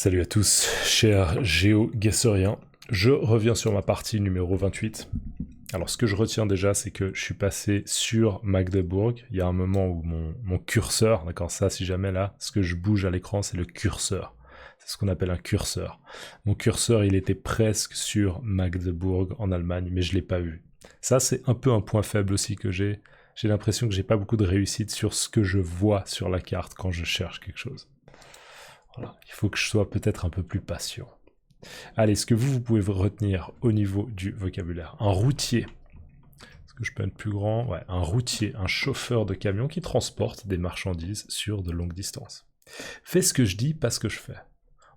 Salut à tous, chers géoguesseriens. Je reviens sur ma partie numéro 28. Alors ce que je retiens déjà, c'est que je suis passé sur Magdebourg. Il y a un moment où mon curseur, d'accord, ça si jamais là, ce que je bouge à l'écran, c'est le curseur. C'est ce qu'on appelle un curseur. Mon curseur, il était presque sur Magdebourg en Allemagne, mais je ne l'ai pas vu. Ça, c'est un peu un point faible aussi que j'ai. J'ai l'impression que j'ai pas beaucoup de réussite sur ce que je vois sur la carte quand je cherche quelque chose. Voilà. Il faut que je sois peut-être un peu plus patient. Allez, ce que vous pouvez retenir au niveau du vocabulaire. Un routier. Est-ce que je peux être plus grand? Ouais, un routier, un chauffeur de camion qui transporte des marchandises sur de longues distances. Fais ce que je dis, pas ce que je fais.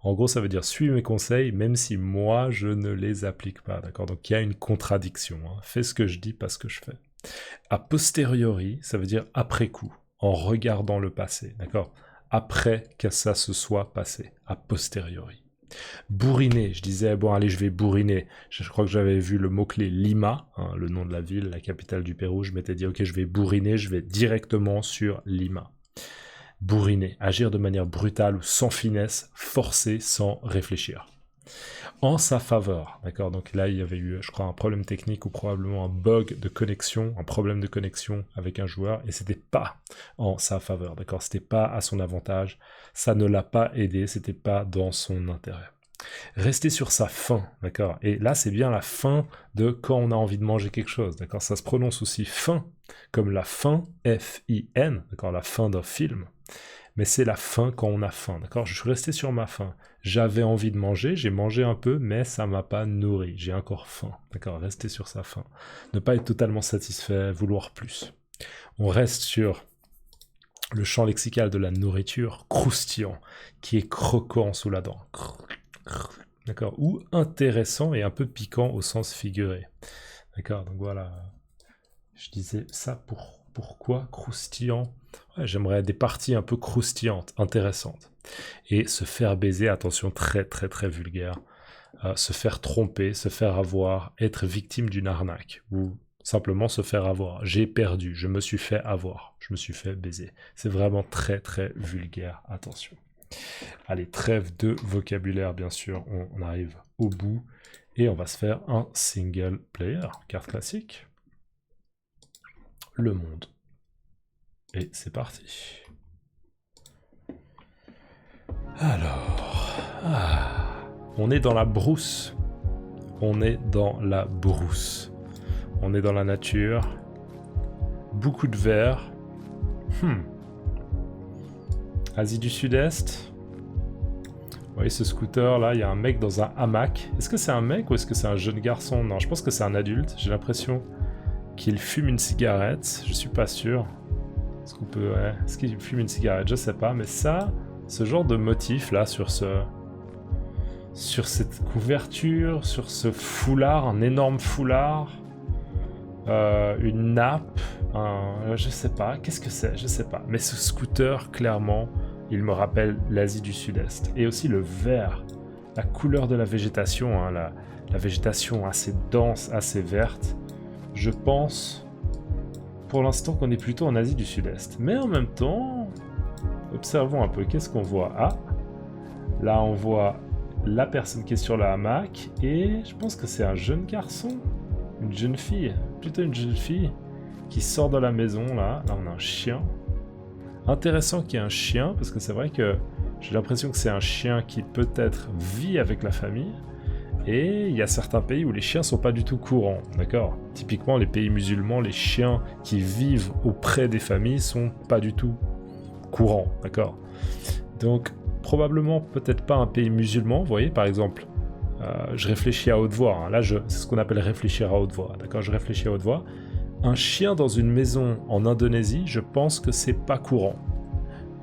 En gros, ça veut dire suis mes conseils, même si moi, je ne les applique pas. D'accord? Donc, il y a une contradiction. Hein. Fais ce que je dis, pas ce que je fais. A posteriori, ça veut dire après coup, en regardant le passé. D'accord? Après que ça se soit passé, a posteriori. Bourriner, je disais, bon allez, je vais bourriner. Je crois que j'avais vu le mot-clé Lima, hein, le nom de la ville, la capitale du Pérou. Je m'étais dit, ok, je vais bourriner, je vais directement sur Lima. Bourriner, agir de manière brutale ou sans finesse, forcer sans réfléchir. En sa faveur, d'accord? Donc là, il y avait eu, je crois, un problème technique ou probablement un bug de connexion, un problème de connexion avec un joueur, et c'était pas en sa faveur, d'accord? C'était pas à son avantage, ça ne l'a pas aidé, c'était pas dans son intérêt. Rester sur sa faim, d'accord? Et là, c'est bien la faim de quand on a envie de manger quelque chose, d'accord? Ça se prononce aussi faim, comme la faim, F-I-N, d'accord? La fin d'un film. Mais c'est la faim quand on a faim, d'accord? Je suis resté sur ma faim. J'avais envie de manger, j'ai mangé un peu, mais ça m'a pas nourri. J'ai encore faim, d'accord? Rester sur sa faim. Ne pas être totalement satisfait, vouloir plus. On reste sur le champ lexical de la nourriture, croustillant, qui est croquant sous la dent. D'accord? Ou intéressant et un peu piquant au sens figuré. D'accord? Donc voilà. Je disais ça pourquoi croustillant? Ouais, j'aimerais des parties un peu croustillantes, intéressantes. Et se faire baiser, attention, très très très vulgaire. Se faire tromper, se faire avoir, être victime d'une arnaque. Ou simplement se faire avoir. J'ai perdu, je me suis fait avoir, je me suis fait baiser. C'est vraiment très très vulgaire, attention. Allez, trêve de vocabulaire, bien sûr, on arrive au bout. Et on va se faire un single player, carte classique. Le monde. Et c'est parti. Alors, on est dans la brousse. On est dans la brousse. On est dans la nature. Beaucoup de verre. Asie du Sud-Est. Vous voyez ce scooter là, il y a un mec dans un hamac. Est-ce que c'est un mec ou est-ce que c'est un jeune garçon? Non, je pense que c'est un adulte. J'ai l'impression qu'il fume une cigarette. Je suis pas sûr. Est-ce qu'on peut... Ouais. Est-ce qu'il fume une cigarette? Je sais pas, mais ça, ce genre de motif là sur cette couverture, sur ce foulard, un énorme foulard, une nappe, je sais pas, qu'est-ce que c'est? Je sais pas. Mais ce scooter, clairement, il me rappelle l'Asie du Sud-Est. Et aussi le vert, la couleur de la végétation, hein, la végétation assez dense, assez verte. Je pense... pour l'instant qu'on est plutôt en Asie du Sud-Est. Mais en même temps, observons un peu, qu'est-ce qu'on voit? Ah, là on voit la personne qui est sur le hamac, et je pense que c'est un jeune garçon, une jeune fille, plutôt une jeune fille, qui sort de la maison, là on a un chien. Intéressant qu'il y ait un chien, parce que c'est vrai que j'ai l'impression que c'est un chien qui peut-être vit avec la famille, et il y a certains pays où les chiens sont pas du tout courants, d'accord? Typiquement, les pays musulmans, les chiens qui vivent auprès des familles sont pas du tout courants, d'accord? Donc, probablement peut-être pas un pays musulman, vous voyez, par exemple, je réfléchis à haute voix, hein. Là, c'est ce qu'on appelle réfléchir à haute voix, d'accord? Je réfléchis à haute voix. Un chien dans une maison en Indonésie, je pense que c'est pas courant.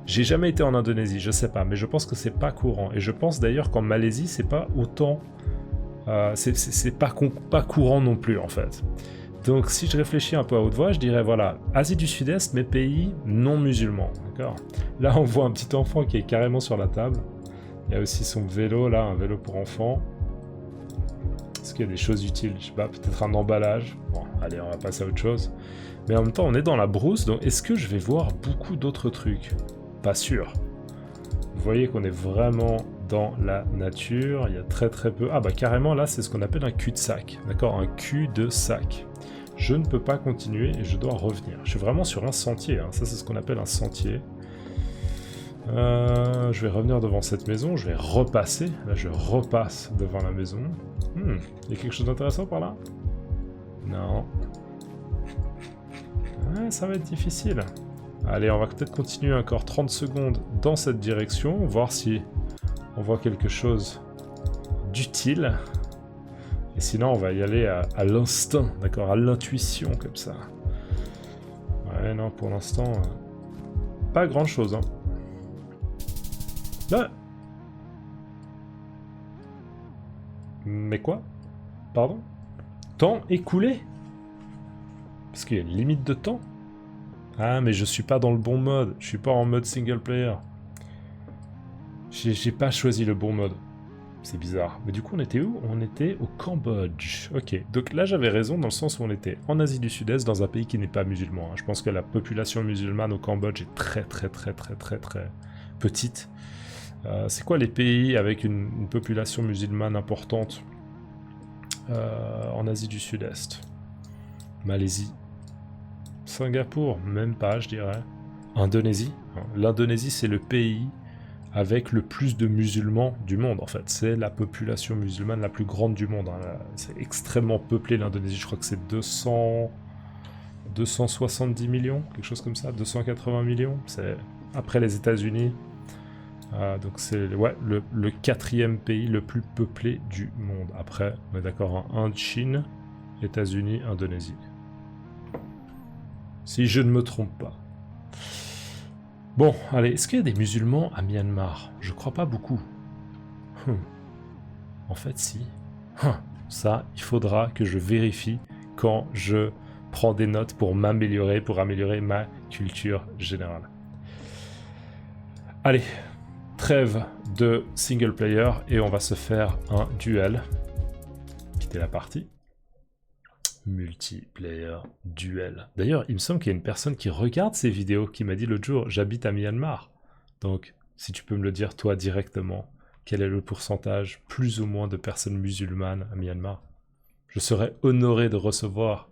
J'ai jamais été en Indonésie, je sais pas, mais je pense que c'est pas courant. Et je pense d'ailleurs qu'en Malaisie, c'est pas autant... c'est pas courant non plus en fait. Donc si je réfléchis un peu à haute voix, je dirais voilà, Asie du Sud-Est, mais pays non musulmans, d'accord? Là on voit un petit enfant qui est carrément sur la table. Il y a aussi son vélo là, un vélo pour enfants. Est-ce qu'il y a des choses utiles? Je sais pas, peut-être un emballage. Bon, allez, on va passer à autre chose. Mais en même temps, on est dans la brousse, donc est-ce que je vais voir beaucoup d'autres trucs? Pas sûr. Vous voyez qu'on est vraiment dans la nature. Il y a très peu... Ah bah carrément là, c'est ce qu'on appelle un cul-de-sac. D'accord, un cul-de-sac. Je ne peux pas continuer et je dois revenir. Je suis vraiment sur un sentier, hein. Ça c'est ce qu'on appelle un sentier. Je vais revenir devant cette maison, je vais repasser. Là je repasse devant la maison. Il y a quelque chose d'intéressant par là? Non. Ouais, ça va être difficile. Allez, on va peut-être continuer encore 30 secondes dans cette direction, voir si on voit quelque chose d'utile. Et sinon, on va y aller à l'instinct, d'accord, à l'intuition, comme ça. Ouais, non, pour l'instant, pas grand-chose, hein. Là. Mais quoi? Pardon? Temps écoulé? Parce qu'il y a une limite de temps? Ah, mais je suis pas dans le bon mode. Je suis pas en mode single player. J'ai pas choisi le bon mode. C'est bizarre. Mais du coup, on était où? On était au Cambodge. Ok. Donc là, j'avais raison dans le sens où on était en Asie du Sud-Est, dans un pays qui n'est pas musulman. Je pense que la population musulmane au Cambodge est très petite. C'est quoi les pays avec une population musulmane importante en Asie du Sud-Est? Malaisie. Singapour, même pas, je dirais. Indonésie. L'Indonésie, c'est le pays avec le plus de musulmans du monde, en fait. C'est la population musulmane la plus grande du monde. C'est extrêmement peuplé, l'Indonésie. Je crois que c'est 270 millions, quelque chose comme ça, 280 millions. C'est après les États-Unis. Donc c'est le quatrième pays le plus peuplé du monde. Après, on est d'accord, hein, Inde, Chine, États-Unis, Indonésie. Si je ne me trompe pas. Bon, allez, est-ce qu'il y a des musulmans à Myanmar? Je crois pas beaucoup. En fait, si. Ça, il faudra que je vérifie quand je prends des notes pour m'améliorer, pour améliorer ma culture générale. Allez, trêve de single player et on va se faire un duel. Quitter la partie. Multiplayer duel. D'ailleurs, il me semble qu'il y a une personne qui regarde ces vidéos qui m'a dit l'autre jour, j'habite à Myanmar. Donc, si tu peux me le dire toi directement, quel est le pourcentage plus ou moins de personnes musulmanes à Myanmar? Je serais honoré de recevoir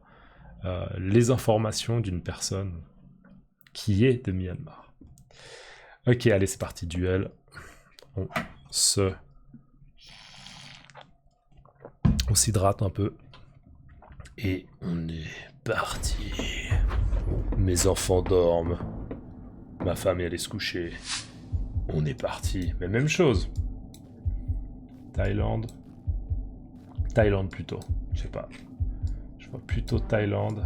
les informations d'une personne qui est de Myanmar. Ok, allez, c'est parti, duel. On s'hydrate un peu. Et on est parti. Mes enfants dorment. Ma femme est allée se coucher. On est parti. Mais même chose. Thaïlande. Thaïlande plutôt. Je sais pas. Je vois plutôt Thaïlande.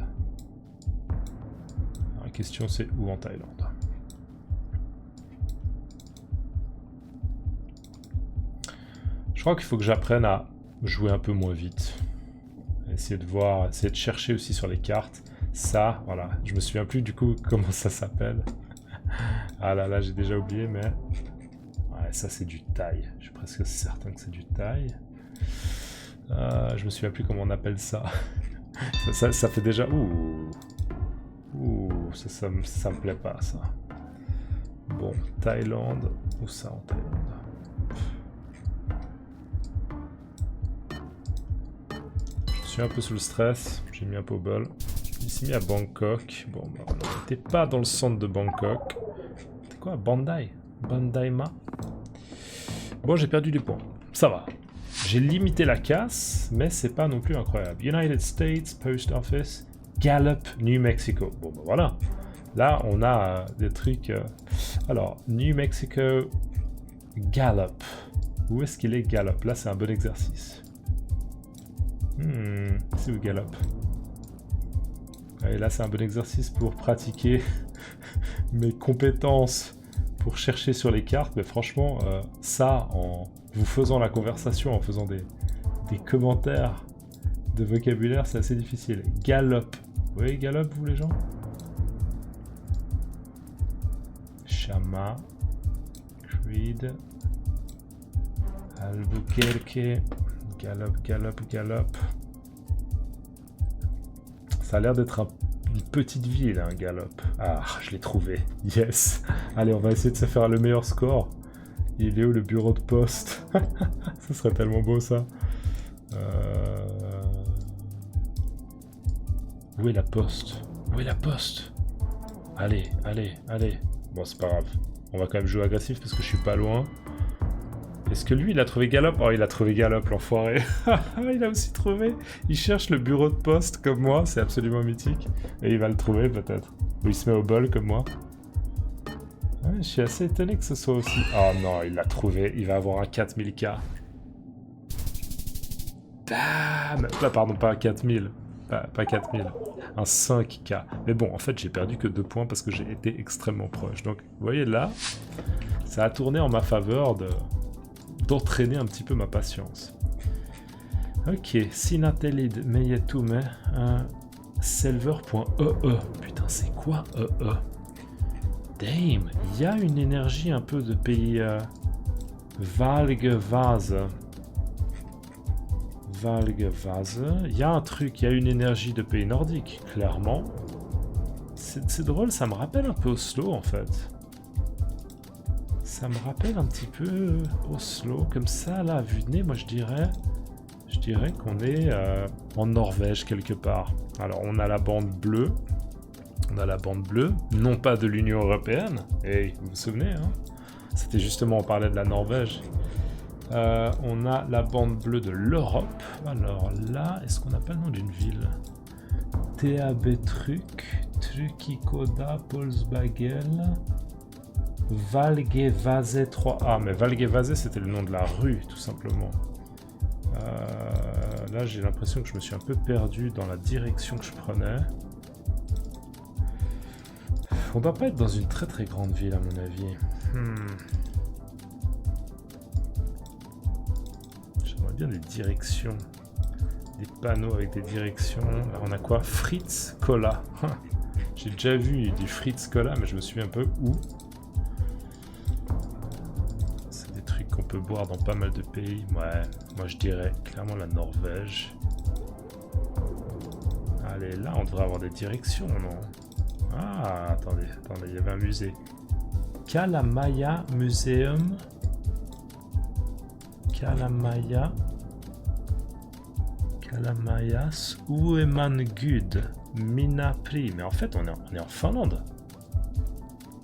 La question c'est où en Thaïlande? Je crois qu'il faut que j'apprenne à jouer un peu moins vite. Essayer de voir, essayer de chercher aussi sur les cartes. Ça, voilà. Je me souviens plus du coup comment ça s'appelle. Ah là là, j'ai déjà oublié, mais... Ouais, ça c'est du thaï. Je suis presque certain que c'est du thaï. Je me souviens plus comment on appelle ça. ça fait déjà... Ouh, ça me plaît pas, ça. Bon, Thaïlande. Où ça en Thaïlande? Je suis un peu sous le stress. J'ai mis un peu au bol. Je me suis mis à Bangkok. Bon, bah, on n'était pas dans le centre de Bangkok. C'était quoi? Bandai? Bandai Ma? Bon, j'ai perdu des points. Ça va. J'ai limité la casse, mais c'est pas non plus incroyable. United States Post Office, Gallup, New Mexico. Bon, bah voilà. Là, on a des trucs... Alors, New Mexico, Gallup. Où est-ce qu'il est, Gallup? Là, c'est un bon exercice. C'est où Gallup? Et là, c'est un bon exercice pour pratiquer mes compétences pour chercher sur les cartes. Mais franchement, ça, en vous faisant la conversation, en faisant des commentaires de vocabulaire, c'est assez difficile. Gallup. Vous voyez Gallup, vous les gens? Shama, Creed, Albuquerque, Gallup. Ça a l'air d'être une petite ville, hein, Gallup. Ah, je l'ai trouvé. Yes. Allez, on va essayer de se faire le meilleur score. Il est où le bureau de poste? Ça serait tellement beau ça. Où est la poste? Où est la poste? Allez, allez, allez. Bon, c'est pas grave. On va quand même jouer agressif parce que je suis pas loin. Est-ce que lui, il a trouvé Galop? Oh, il a trouvé Galop, l'enfoiré. Il a aussi trouvé. Il cherche le bureau de poste comme moi. C'est absolument mythique. Et il va le trouver peut-être. Ou il se met au bol comme moi. Ouais, je suis assez étonné que ce soit aussi... Oh non, il l'a trouvé. Il va avoir un 4000K. Bam! Pardon, pas un 4000. Pas 4000. Un 5K. Mais bon, en fait, j'ai perdu que 2 points parce que j'ai été extrêmement proche. Donc, vous voyez là, ça a tourné en ma faveur d'entraîner un petit peu ma patience. Ok, Sinatelid Meyetume, Selver.ee. Putain, c'est quoi EE? Damn, il y a une énergie un peu de pays Valgevase. Valgevase. Il y a un truc, il y a une énergie de pays nordique, clairement. C'est drôle, ça me rappelle un peu Oslo en fait. Ça me rappelle un petit peu Oslo, comme ça, là, à vue de nez, moi je dirais qu'on est en Norvège quelque part. Alors on a la bande bleue. On a la bande bleue, non pas de l'Union Européenne. Hey, vous vous souvenez, hein? C'était justement, on parlait de la Norvège. On a la bande bleue de l'Europe. Alors là, est-ce qu'on n'a pas le nom d'une ville? TAB Trukikoda, Polsbagel, Valgevase 3A. Mais Valgevase, c'était le nom de la rue, tout simplement. Là, j'ai l'impression que je me suis un peu perdu dans la direction que je prenais. On doit pas être dans une très très grande ville à mon avis. J'aimerais bien des directions. Des panneaux avec des directions. Là, on a quoi? Fritz Cola. J'ai déjà vu du Fritz Cola, mais je me souviens un peu où. C'est des trucs qu'on peut boire dans pas mal de pays. Ouais, moi je dirais clairement la Norvège. Allez, là on devrait avoir des directions, non? Ah, attendez, il y avait un musée. Kalamaya Museum. Kalamayas Uemangud Minapri. Mais en fait, on est en Finlande.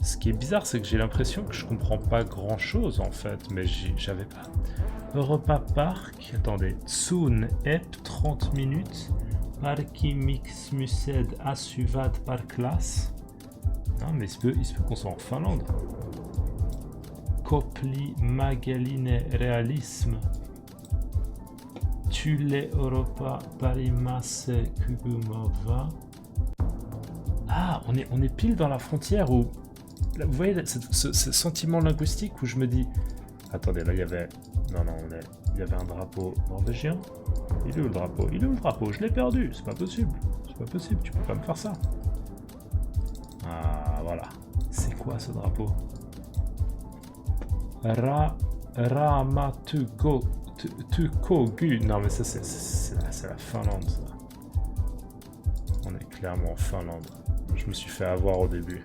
Ce qui est bizarre, c'est que j'ai l'impression que je comprends pas grand chose en fait, mais j'avais pas. Europa Park, attendez, Tsun Ep 30 minutes. Parkimix Mused Asuvad par classe. Non, mais il se peut qu'on soit en Finlande. Kopli Magaline Realisme. Tule Europa Parimas Kubumova. Ah, on est pile dans la frontière où... Là, vous voyez ce sentiment linguistique où je me dis... Attendez, là il y avait... Non, il y avait un drapeau norvégien. Il est où le drapeau? Il est où le drapeau? Je l'ai perdu, c'est pas possible. C'est pas possible, tu peux pas me faire ça. Ah, voilà. C'est quoi ce drapeau? Ramatukogu. Non, mais ça, c'est la Finlande, ça. On est clairement en Finlande. Je me suis fait avoir au début.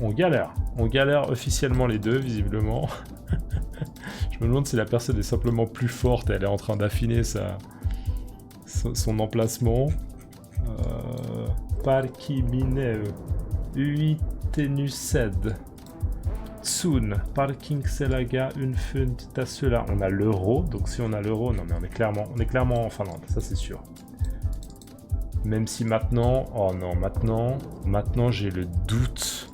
On galère officiellement les deux, visiblement. Je me demande si la personne est simplement plus forte et elle est en train d'affiner son emplacement. Parkimine Uitenused Tsun Parking Selaga Unfund Tassula. On a l'euro, donc si on a l'euro, non mais on est clairement en Finlande, ça c'est sûr. Même si maintenant, oh non, maintenant j'ai le doute.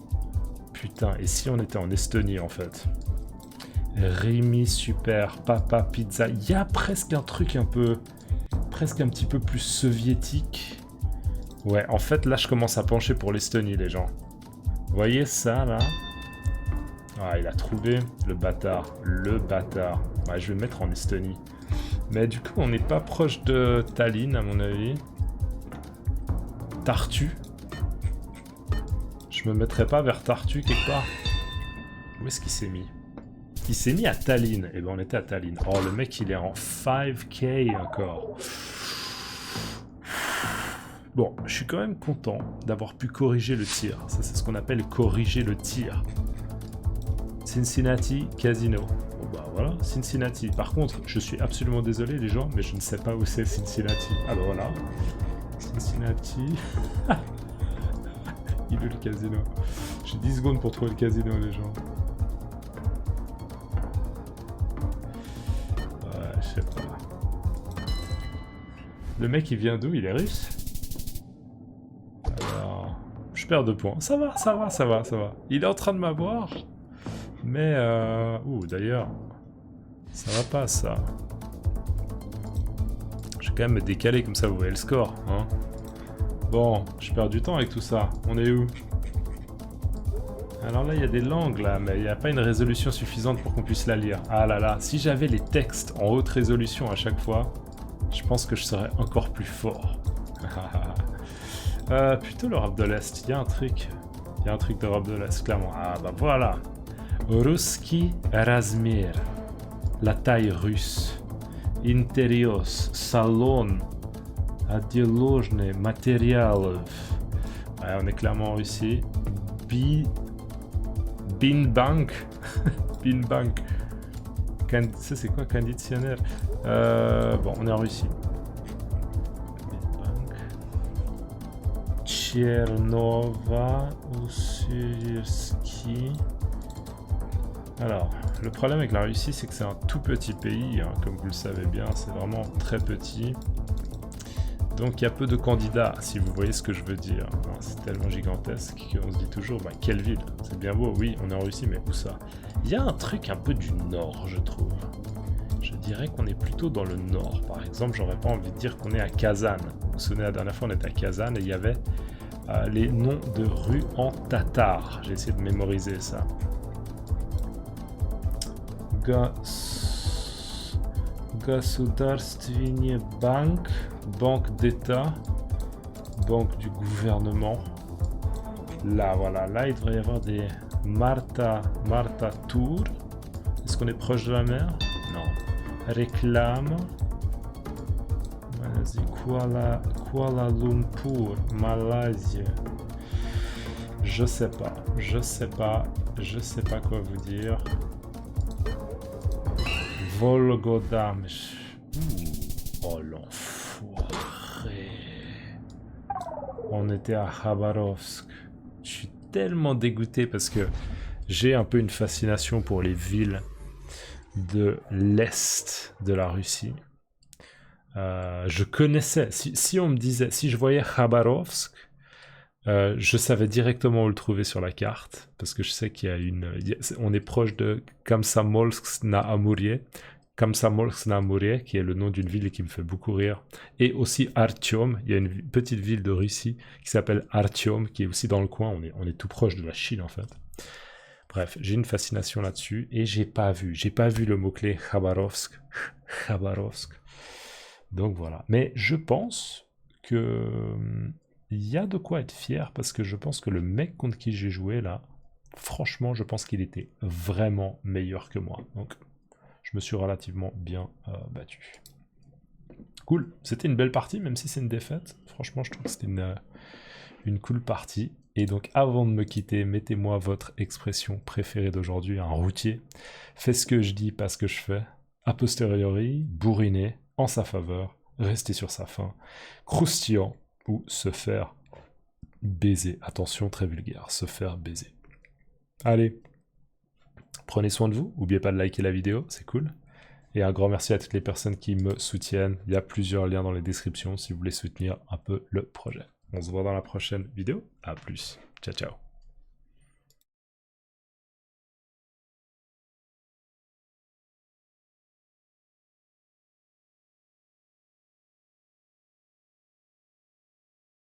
Putain, et si on était en Estonie en fait? Rimi Super, Papa Pizza, il y a presque un truc presque un petit peu plus soviétique. Ouais, en fait là je commence à pencher pour l'Estonie les gens. Vous voyez ça là? Ah, il a trouvé le bâtard. Ouais, je vais me mettre en Estonie. Mais du coup on n'est pas proche de Tallinn à mon avis. Tartu. Je me mettrais pas vers Tartu quelque part? Où est-ce qu'il s'est mis? Il s'est mis à Tallinn. Eh ben on était à Tallinn. Oh le mec il est en 5K encore. Bon, je suis quand même content d'avoir pu corriger le tir. Ça c'est ce qu'on appelle corriger le tir. Cincinnati Casino. Bon bah voilà, Cincinnati. Par contre, je suis absolument désolé les gens, mais je ne sais pas où c'est Cincinnati. Ah bah voilà. Cincinnati. Il veut le casino. J'ai 10 secondes pour trouver le casino les gens. Ouais, je sais pas. Le mec il vient d'où? Il est russe? Alors... Je perds 2 points. Ça va, ça va, ça va, ça va. Il est en train de m'avoir. Mais ouh, d'ailleurs, ça va pas ça. Je vais quand même me décaler comme ça, vous voyez le score, hein. Bon, je perds du temps avec tout ça. On est où? Alors là, il y a des langues là, mais il n'y a pas une résolution suffisante pour qu'on puisse la lire. Ah là là, si j'avais les textes en haute résolution à chaque fois, je pense que je serais encore plus fort. Plutôt l'Europe de l'Est, il y a un truc. Il y a un truc d'Europe de l'Est, clairement. Ah bah voilà. Ruski Razmir, la taille russe. Interios, salon, adiolojne, materialov. Ouais, on est clairement en Russie. Binbank. Binbank. Ça c'est quoi, conditionnaire? Bon, on est en Russie. Binbank. Tchernova, Ussuriski. Alors, le problème avec la Russie, c'est que c'est un tout petit pays, hein, comme vous le savez bien, c'est vraiment très petit. Donc il y a peu de candidats, si vous voyez ce que je veux dire. C'est tellement gigantesque qu'on se dit toujours, bah, quelle ville? C'est bien beau, oui, on est en Russie, mais où ça? Il y a un truc un peu du nord, je trouve. Je dirais qu'on est plutôt dans le nord. Par exemple, j'aurais pas envie de dire qu'on est à Kazan. Vous vous souvenez, la dernière fois, on était à Kazan et il y avait les noms de rues en tatar. J'ai essayé de mémoriser ça. Государственный банк, banque d'État, banque du gouvernement. Là, voilà, là il devrait y avoir des Marta Tour. Est-ce qu'on est proche de la mer? Non. Réclame. Vas-y, Kuala Lumpur, Malaisie. Je sais pas quoi vous dire. Volgoda. Oh l'enfoiré. On était à Khabarovsk. Je suis tellement dégoûté parce que j'ai un peu une fascination pour les villes de l'Est de la Russie. Je connaissais, si on me disait, si je voyais Khabarovsk, je savais directement où le trouver sur la carte, parce que je sais qu'il y a on est proche de Komsomolsk-na-Amurie, qui est le nom d'une ville qui me fait beaucoup rire, et aussi Artyom, il y a une petite ville de Russie qui s'appelle Artyom, qui est aussi dans le coin, on est tout proche de la Chine en fait. Bref, j'ai une fascination là-dessus, et j'ai pas vu le mot-clé Khabarovsk. Donc voilà, mais je pense que il y a de quoi être fier, parce que je pense que le mec contre qui j'ai joué là, franchement, je pense qu'il était vraiment meilleur que moi. Donc, je me suis relativement bien battu. Cool, c'était une belle partie, même si c'est une défaite. Franchement, je trouve que c'était une cool partie. Et donc, avant de me quitter, mettez-moi votre expression préférée d'aujourd'hui, un routier. Fais ce que je dis, pas ce que je fais. A posteriori, bourriner, en sa faveur, rester sur sa faim, croustillant, ou se faire baiser. Attention, très vulgaire, se faire baiser. Allez, prenez soin de vous, n'oubliez pas de liker la vidéo, c'est cool. Et un grand merci à toutes les personnes qui me soutiennent. Il y a plusieurs liens dans les descriptions si vous voulez soutenir un peu le projet. On se voit dans la prochaine vidéo. À plus. Ciao, ciao.